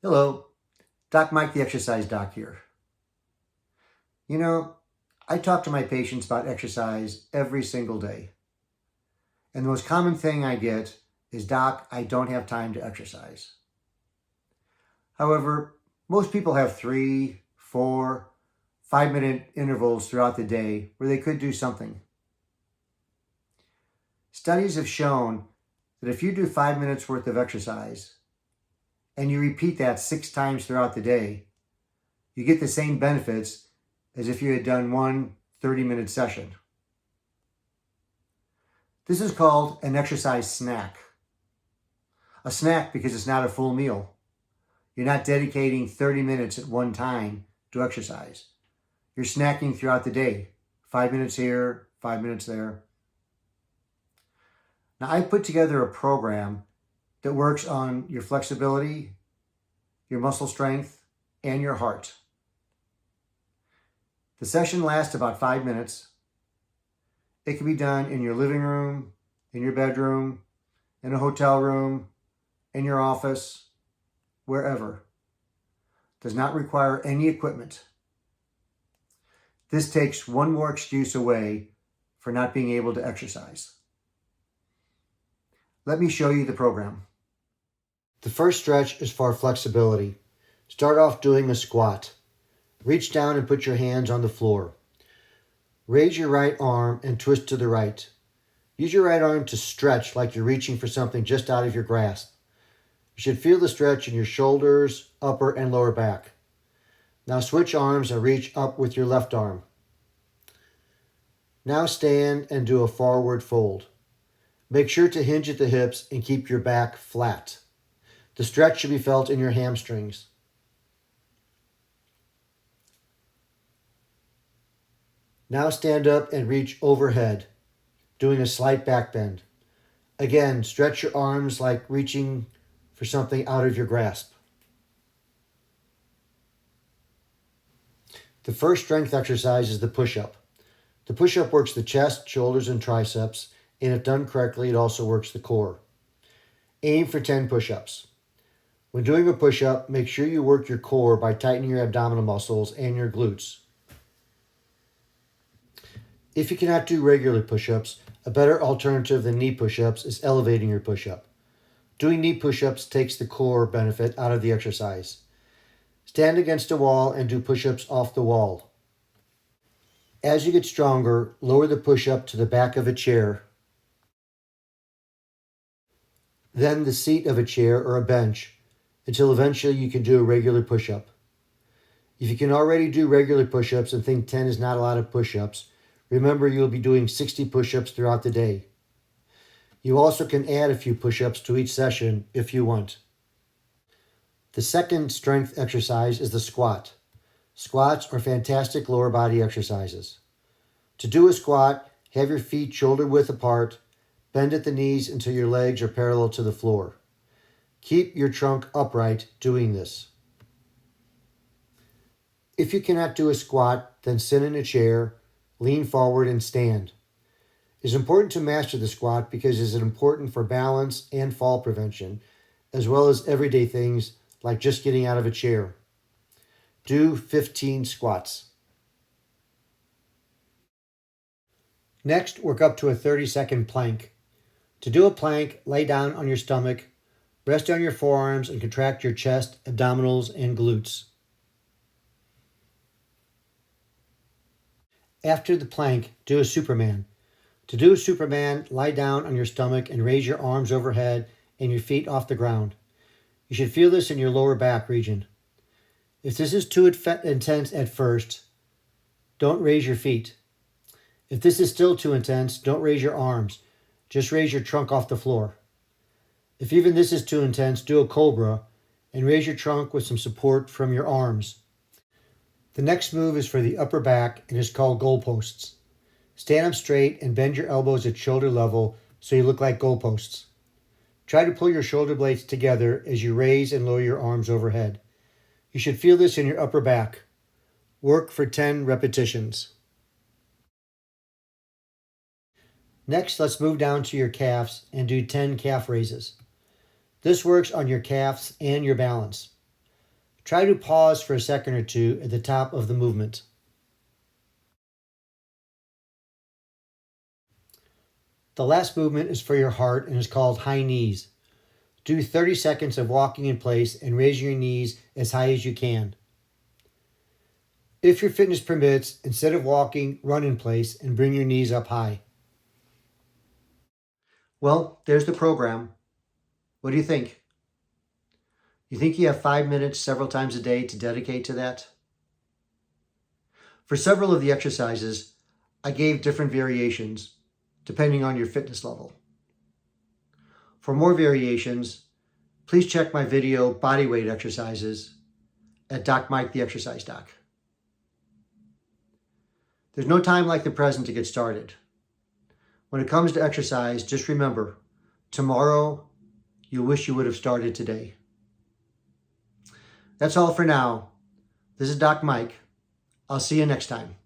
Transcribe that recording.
Hello, Doc Mike, the exercise doc here. You know, I talk to my patients about exercise every single day. And the most common thing I get is, Doc, I don't have time to exercise. However, most people have 3, 4, 5-minute intervals throughout the day where they could do something. Studies have shown that if you do 5 minutes worth of exercise and you repeat that 6 times throughout the day, you get the same benefits as if you had done one 30-minute session. This is called an exercise snack. A snack because it's not a full meal. You're not dedicating 30 minutes at one time to exercise. You're snacking throughout the day. 5 minutes here, 5 minutes there. Now, I put together a program that works on your flexibility, your muscle strength, and your heart. The session lasts about 5 minutes. It can be done in your living room, in your bedroom, in a hotel room, in your office, wherever. Does not require any equipment. This takes one more excuse away for not being able to exercise. Let me show you the program. The first stretch is for flexibility. Start off doing a squat. Reach down and put your hands on the floor. Raise your right arm and twist to the right. Use your right arm to stretch like you're reaching for something just out of your grasp. You should feel the stretch in your shoulders, upper and lower back. Now switch arms and reach up with your left arm. Now stand and do a forward fold. Make sure to hinge at the hips and keep your back flat. The stretch should be felt in your hamstrings. Now stand up and reach overhead, doing a slight back bend. Again, stretch your arms like reaching for something out of your grasp. The first strength exercise is the push-up. The push-up works the chest, shoulders, and triceps, and if done correctly, it also works the core. Aim for 10 push-ups. When doing a push-up, make sure you work your core by tightening your abdominal muscles and your glutes. If you cannot do regular push-ups, a better alternative than knee push-ups is elevating your push-up. Doing knee push-ups takes the core benefit out of the exercise. Stand against a wall and do push-ups off the wall. As you get stronger, lower the push-up to the back of a chair, then the seat of a chair or a bench, until eventually you can do a regular push-up. If you can already do regular push-ups and think 10 is not a lot of push-ups, remember you'll be doing 60 push-ups throughout the day. You also can add a few push-ups to each session if you want. The second strength exercise is the squat. Squats are fantastic lower body exercises. To do a squat, have your feet shoulder width apart, bend at the knees until your legs are parallel to the floor. Keep your trunk upright doing this. If you cannot do a squat, then sit in a chair, lean forward, and stand. It is important to master the squat because it is important for balance and fall prevention, as well as everyday things like just getting out of a chair. Do 15 squats. Next, work up to a 30-second plank. To do a plank, lay down on your stomach, rest on your forearms, and contract your chest, abdominals, and glutes. After the plank, do a Superman. To do a Superman, lie down on your stomach and raise your arms overhead and your feet off the ground. You should feel this in your lower back region. If this is too intense at first, don't raise your feet. If this is still too intense, don't raise your arms. Just raise your trunk off the floor. If even this is too intense, do a cobra and raise your trunk with some support from your arms. The next move is for the upper back and is called goalposts. Stand up straight and bend your elbows at shoulder level so you look like goalposts. Try to pull your shoulder blades together as you raise and lower your arms overhead. You should feel this in your upper back. Work for 10 repetitions. Next, let's move down to your calves and do 10 calf raises. This works on your calves and your balance. Try to pause for a second or two at the top of the movement. The last movement is for your heart and is called high knees. Do 30 seconds of walking in place and raise your knees as high as you can. If your fitness permits, instead of walking, run in place and bring your knees up high. Well, there's the program. What do you think? You think you have 5 minutes several times a day to dedicate to that? For several of the exercises, I gave different variations depending on your fitness level. For more variations, please check my video bodyweight exercises at Doc Mike the Exercise Doc. There's no time like the present to get started. When it comes to exercise, just remember, tomorrow you wish you would have started today. That's all for now. This is Doc Mike. I'll see you next time.